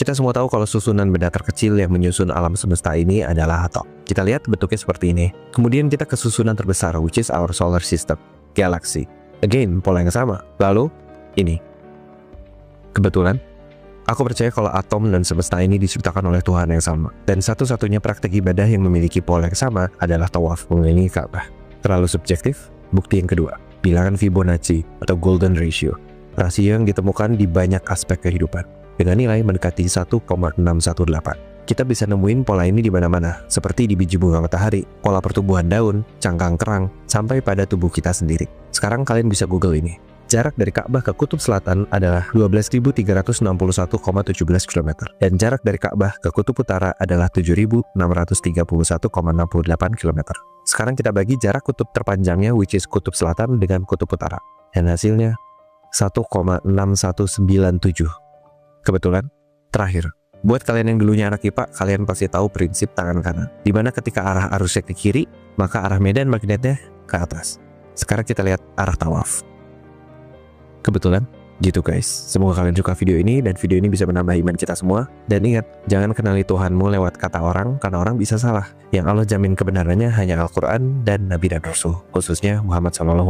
Kita semua tahu kalau susunan benda terkecil yang menyusun alam semesta ini adalah atom. Kita lihat bentuknya seperti ini. Kemudian kita ke susunan terbesar, which is our solar system, galaxy. Again, pola yang sama. Lalu, ini. Kebetulan, aku percaya kalau atom dan semesta ini diciptakan oleh Tuhan yang sama. Dan satu-satunya praktek ibadah yang memiliki pola yang sama adalah tawaf mengelilingi Ka'bah. Terlalu subjektif? Bukti yang kedua, bilangan Fibonacci atau Golden Ratio. Rasio yang ditemukan di banyak aspek kehidupan. Dengan nilai mendekati 1,618. Kita bisa nemuin pola ini di mana-mana, seperti di biji bunga matahari, pola pertumbuhan daun, cangkang kerang, sampai pada tubuh kita sendiri. Sekarang kalian bisa Google ini. Jarak dari Ka'bah ke Kutub Selatan adalah 12.361,17 km. Dan jarak dari Ka'bah ke Kutub Utara adalah 7.631,68 km. Sekarang kita bagi jarak kutub terpanjangnya, which is Kutub Selatan, dengan Kutub Utara. Dan hasilnya 1,6197. Kebetulan, terakhir. Buat kalian yang dulunya anak IPA, kalian pasti tahu prinsip tangan kanan. Dimana ketika arah arusnya ke kiri, maka arah medan magnetnya ke atas. Sekarang kita lihat arah tawaf. Kebetulan, gitu guys. Semoga kalian suka video ini dan video ini bisa menambah iman kita semua. Dan ingat, jangan kenali Tuhanmu lewat kata orang, karena orang bisa salah. Yang Allah jamin kebenarannya hanya Al-Quran dan Nabi dan Rasul, khususnya Muhammad SAW.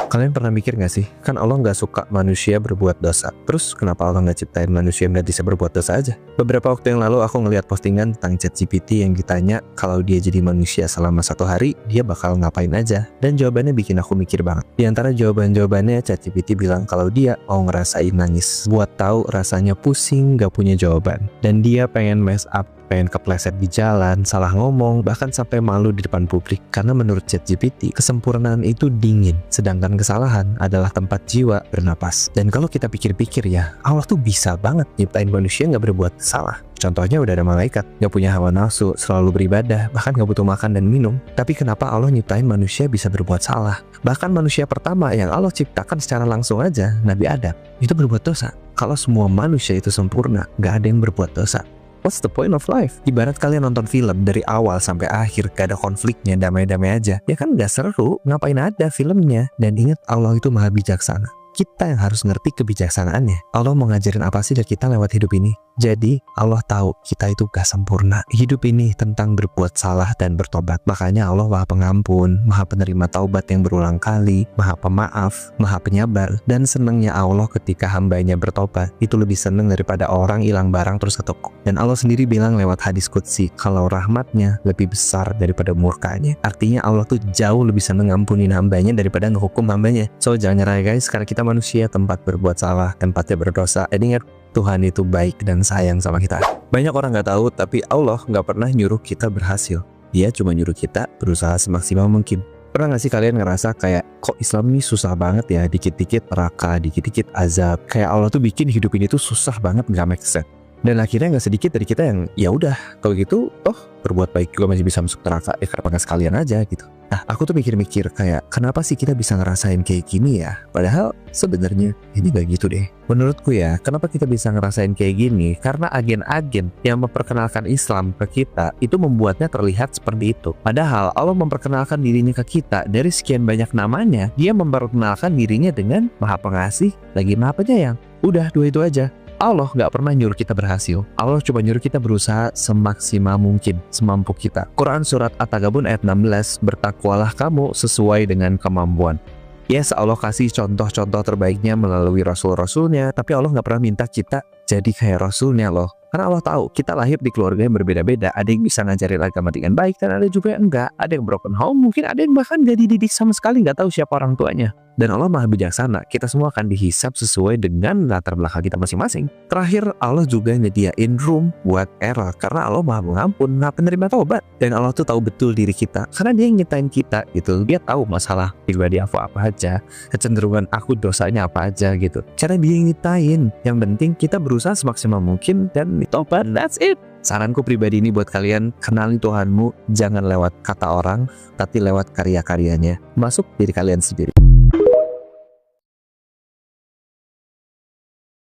Kalian pernah mikir gak sih? Kan Allah gak suka manusia berbuat dosa. Terus kenapa Allah gak ciptain manusia yang gak bisa berbuat dosa aja? Beberapa waktu yang lalu aku ngeliat postingan tentang ChatGPT yang ditanya kalau dia jadi manusia selama 1 hari, dia bakal ngapain aja? Dan jawabannya bikin aku mikir banget. Di antara jawaban-jawabannya, ChatGPT bilang kalau dia mau ngerasain nangis, buat tahu rasanya pusing gak punya jawaban. Dan dia pengen mess up, pengen kepleset di jalan, salah ngomong, bahkan sampai malu di depan publik. Karena menurut ChatGPT, kesempurnaan itu dingin, sedangkan kesalahan adalah tempat jiwa bernapas. Dan kalau kita pikir-pikir ya, Allah tuh bisa banget nyiptain manusia gak berbuat salah. Contohnya udah ada malaikat, gak punya hawa nafsu, selalu beribadah, bahkan gak butuh makan dan minum. Tapi kenapa Allah nyiptain manusia bisa berbuat salah? Bahkan manusia pertama yang Allah ciptakan secara langsung aja, Nabi Adam, itu berbuat dosa. Kalau semua manusia itu sempurna, gak ada yang berbuat dosa. What's the point of life? Ibarat kalian nonton film dari awal sampai akhir, gak ada konfliknya, damai-damai aja. Ya kan gak seru, ngapain ada filmnya? Dan ingat, Allah itu maha bijaksana. Kita yang harus ngerti kebijaksanaannya. Allah mau ngajarin apa sih dari kita lewat hidup ini? Jadi, Allah tahu kita itu gak sempurna. Hidup ini tentang berbuat salah dan bertobat. Makanya Allah maha pengampun, maha penerima taubat yang berulang kali, maha pemaaf, maha penyabar. Dan senangnya Allah ketika hambanya bertobat, itu lebih seneng daripada orang hilang barang terus ke toko. Dan Allah sendiri bilang lewat hadis qudsi, kalau rahmatnya lebih besar daripada murkanya. Artinya Allah tuh jauh lebih seneng ngampunin hambanya daripada ngehukum hambanya. So, jangan nyerah guys, karena kita manusia tempat berbuat salah, tempatnya berdosa. Dan ingat, Tuhan itu baik dan sayang sama kita. Banyak orang gak tahu, tapi Allah gak pernah nyuruh kita berhasil. Dia cuma nyuruh kita berusaha semaksimal mungkin. Pernah gak sih kalian ngerasa kayak, kok Islam ini susah banget ya? Dikit-dikit neraka, dikit-dikit azab. Kayak Allah tuh bikin hidup ini tuh susah banget, gak make sense. Dan akhirnya gak sedikit dari kita yang, ya udah, kalau gitu, berbuat baik juga masih bisa masuk neraka. Ya kenapa gak sekalian aja gitu. Nah, aku tuh mikir-mikir kayak, kenapa sih kita bisa ngerasain kayak gini ya? Padahal sebenarnya ini gak gitu deh. Menurutku ya, kenapa kita bisa ngerasain kayak gini? Karena agen-agen yang memperkenalkan Islam ke kita itu membuatnya terlihat seperti itu. Padahal Allah memperkenalkan dirinya ke kita dari sekian banyak namanya. Dia memperkenalkan dirinya dengan Maha Pengasih lagi Maha Penyayang. Udah, 2 itu aja. Allah gak pernah nyuruh kita berhasil. Allah cuma nyuruh kita berusaha semaksimal mungkin, semampu kita. Quran Surat At-Tagabun ayat 16, bertakwalah kamu sesuai dengan kemampuan. Yes, Allah kasih contoh-contoh terbaiknya melalui Rasul-Rasulnya, tapi Allah gak pernah minta kita jadi kayak Rasulnya loh. Karena Allah tahu kita lahir di keluarga yang berbeda-beda. Ada yang bisa ngajarin agama dengan baik dan ada juga yang enggak. Ada yang broken home, mungkin ada yang bahkan gak dididik sama sekali, gak tahu siapa orang tuanya. Dan Allah maha bijaksana, kita semua akan dihisap sesuai dengan latar belakang kita masing-masing. Terakhir, Allah juga nyediain room buat error, karena Allah maha pengampun, maha penerima taubat. Dan Allah tuh tahu betul diri kita, karena dia yang nyiptain kita gitu. Dia tahu masalah pribadi aku apa aja, kecenderungan aku dosanya apa aja gitu. Cara dia yang nyiptain, yang penting kita berusaha semaksimal mungkin dan tobat, that's it. Saranku pribadi ini buat kalian, kenali Tuhanmu jangan lewat kata orang, tapi lewat karya-karyanya. Masuk diri kalian sendiri.